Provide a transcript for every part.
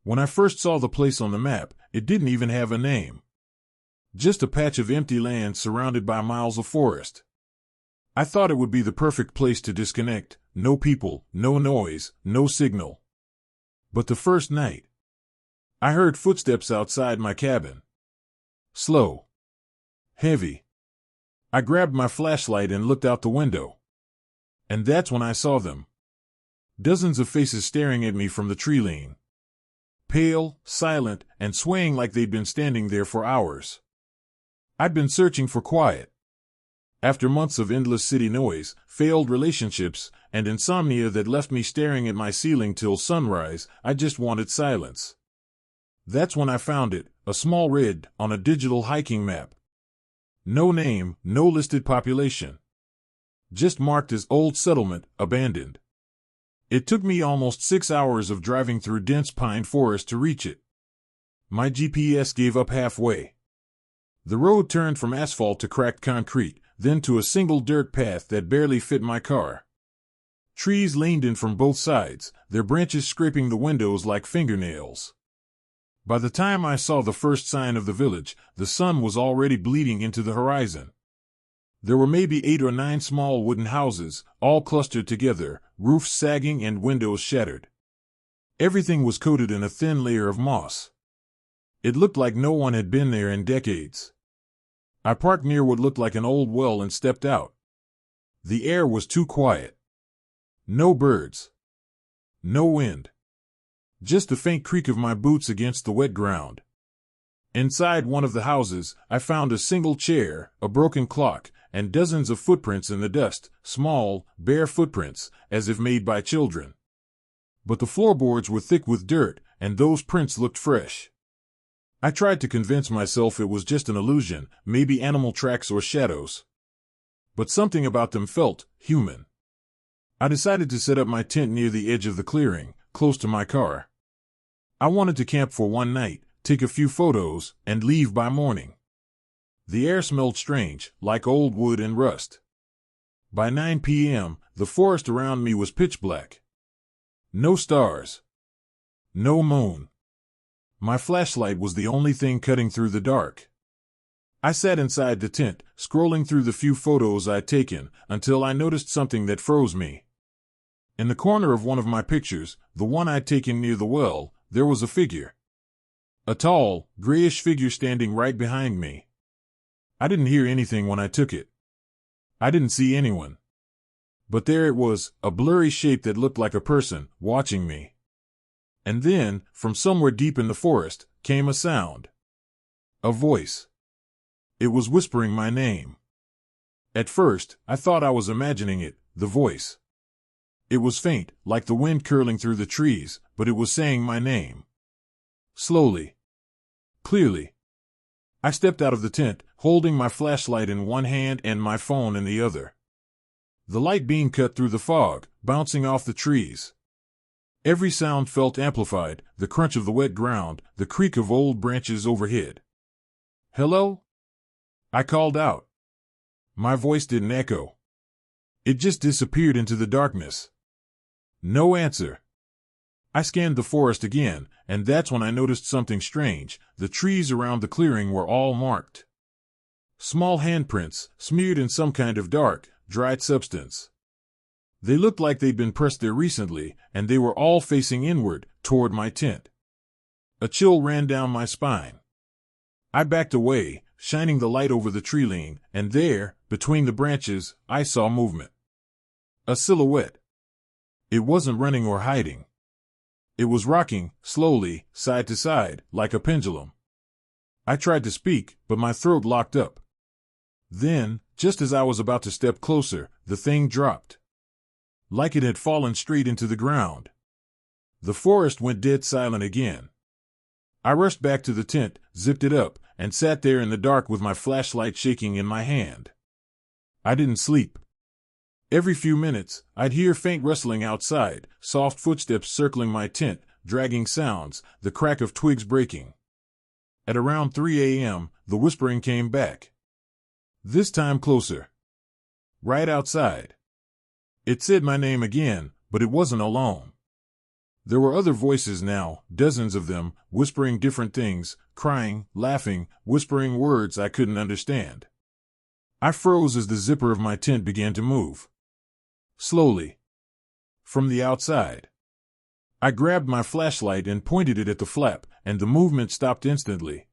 When I first saw the place on the map, it didn't even have a name. Just a patch of empty land surrounded by miles of forest. I thought it would be the perfect place to disconnect. No people, no noise, no signal. But the first night, I heard footsteps outside my cabin. Slow. Heavy. I grabbed my flashlight and looked out the window. And that's when I saw them. Dozens of faces staring at me from the tree line. Pale, silent, and swaying like they'd been standing there for hours. I'd been searching for quiet. After months of endless city noise, failed relationships, and insomnia that left me staring at my ceiling till sunrise, I just wanted silence. That's when I found it, a small red, on a digital hiking map. No name, no listed population. Just marked as old settlement, abandoned. It took me almost 6 hours of driving through dense pine forest to reach it. My GPS gave up halfway. The road turned from asphalt to cracked concrete, then to a single dirt path that barely fit my car. Trees leaned in from both sides, their branches scraping the windows like fingernails. By the time I saw the first sign of the village, the sun was already bleeding into the horizon. There were maybe 8 or 9 small wooden houses, all clustered together, roofs sagging and windows shattered. Everything was coated in a thin layer of moss. It looked like no one had been there in decades. I parked near what looked like an old well and stepped out. The air was too quiet. No birds. No wind. Just the faint creak of my boots against the wet ground. Inside one of the houses, I found a single chair, a broken clock, and dozens of footprints in the dust, small, bare footprints, as if made by children. But the floorboards were thick with dirt, and those prints looked fresh. I tried to convince myself it was just an illusion, maybe animal tracks or shadows. But something about them felt human. I decided to set up my tent near the edge of the clearing, close to my car. I wanted to camp for one night, take a few photos, and leave by morning. The air smelled strange, like old wood and rust. By 9 p.m., the forest around me was pitch black. No stars. No moon. My flashlight was the only thing cutting through the dark. I sat inside the tent, scrolling through the few photos I'd taken, until I noticed something that froze me. In the corner of one of my pictures, the one I'd taken near the well, there was a figure. A tall, grayish figure standing right behind me. I didn't hear anything when I took it. I didn't see anyone. But there it was, a blurry shape that looked like a person, watching me. And then, from somewhere deep in the forest, came a sound. A voice. It was whispering my name. At first, I thought I was imagining it, the voice. It was faint, like the wind curling through the trees, but it was saying my name. Slowly. Clearly. I stepped out of the tent, holding my flashlight in one hand and my phone in the other. The light beam cut through the fog, bouncing off the trees. Every sound felt amplified, the crunch of the wet ground, the creak of old branches overhead. "Hello?" I called out. My voice didn't echo. It just disappeared into the darkness. No answer. I scanned the forest again, and that's when I noticed something strange. The trees around the clearing were all marked. Small handprints, smeared in some kind of dark, dried substance. They looked like they'd been pressed there recently, and they were all facing inward, toward my tent. A chill ran down my spine. I backed away, shining the light over the tree line, and there, between the branches, I saw movement. A silhouette. It wasn't running or hiding. It was rocking, slowly, side to side, like a pendulum. I tried to speak, but my throat locked up. Then, just as I was about to step closer, the thing dropped. Like it had fallen straight into the ground. The forest went dead silent again. I rushed back to the tent, zipped it up, and sat there in the dark with my flashlight shaking in my hand. I didn't sleep. Every few minutes, I'd hear faint rustling outside, soft footsteps circling my tent, dragging sounds, the crack of twigs breaking. At around 3 a.m., the whispering came back. This time closer. Right outside. It said my name again, but it wasn't alone. There were other voices now, dozens of them, whispering different things, crying, laughing, whispering words I couldn't understand. I froze as the zipper of my tent began to move. Slowly. From the outside. I grabbed my flashlight and pointed it at the flap, and the movement stopped instantly.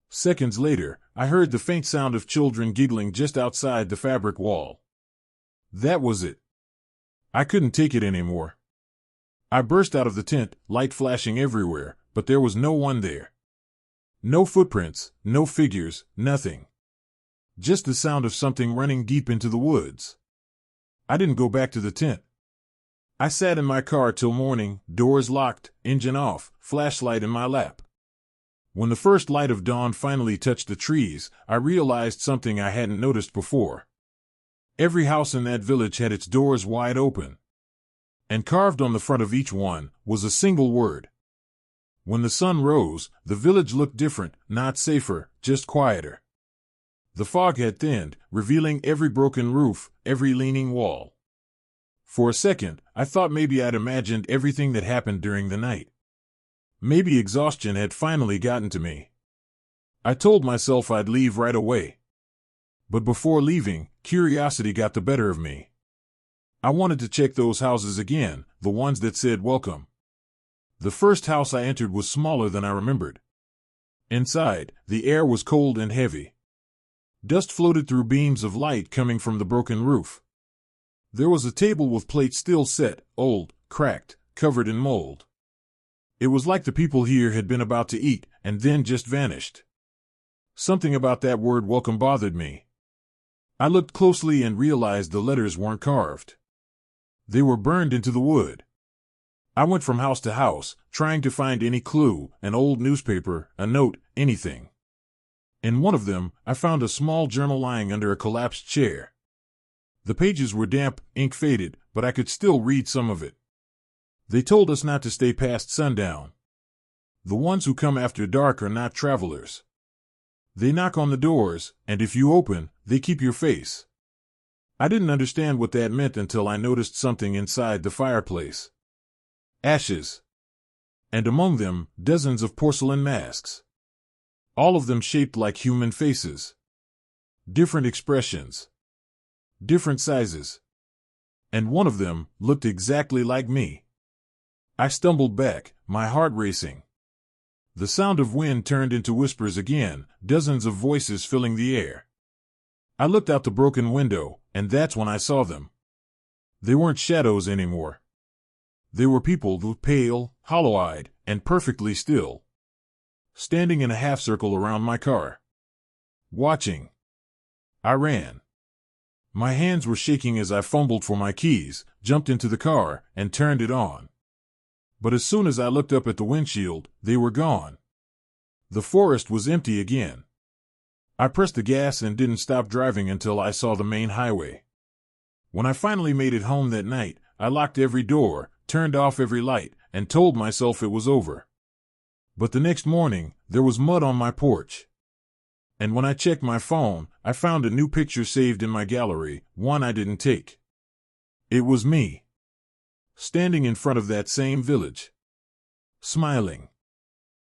Seconds later, I heard the faint sound of children giggling just outside the fabric wall. That was it. I couldn't take it anymore. I burst out of the tent, light flashing everywhere, but there was no one there. No footprints, no figures, nothing. Just the sound of something running deep into the woods. I didn't go back to the tent. I sat in my car till morning, doors locked, engine off, flashlight in my lap. When the first light of dawn finally touched the trees, I realized something I hadn't noticed before. Every house in that village had its doors wide open. And carved on the front of each one was a single word. When the sun rose, the village looked different, not safer, just quieter. The fog had thinned, revealing every broken roof, every leaning wall. For a second, I thought maybe I'd imagined everything that happened during the night. Maybe exhaustion had finally gotten to me. I told myself I'd leave right away. But before leaving, curiosity got the better of me. I wanted to check those houses again, the ones that said welcome. The first house I entered was smaller than I remembered. Inside, the air was cold and heavy. Dust floated through beams of light coming from the broken roof. There was a table with plates still set, old, cracked, covered in mold. It was like the people here had been about to eat, and then just vanished. Something about that word welcome bothered me. I looked closely and realized the letters weren't carved. They were burned into the wood. I went from house to house, trying to find any clue, an old newspaper, a note, anything. In one of them, I found a small journal lying under a collapsed chair. The pages were damp, ink faded, but I could still read some of it. They told us not to stay past sundown. The ones who come after dark are not travelers. They knock on the doors, and if you open, they keep your face. I didn't understand what that meant until I noticed something inside the fireplace. Ashes. And among them, dozens of porcelain masks. All of them shaped like human faces. Different expressions. Different sizes. And one of them looked exactly like me. I stumbled back, my heart racing. The sound of wind turned into whispers again, dozens of voices filling the air. I looked out the broken window, and that's when I saw them. They weren't shadows anymore. They were people, pale, hollow-eyed, and perfectly still. Standing in a half-circle around my car. Watching. I ran. My hands were shaking as I fumbled for my keys, jumped into the car, and turned it on. But as soon as I looked up at the windshield, they were gone. The forest was empty again. I pressed the gas and didn't stop driving until I saw the main highway. When I finally made it home that night, I locked every door, turned off every light, and told myself it was over. But the next morning, there was mud on my porch. And when I checked my phone, I found a new picture saved in my gallery, one I didn't take. It was me. Standing in front of that same village. Smiling.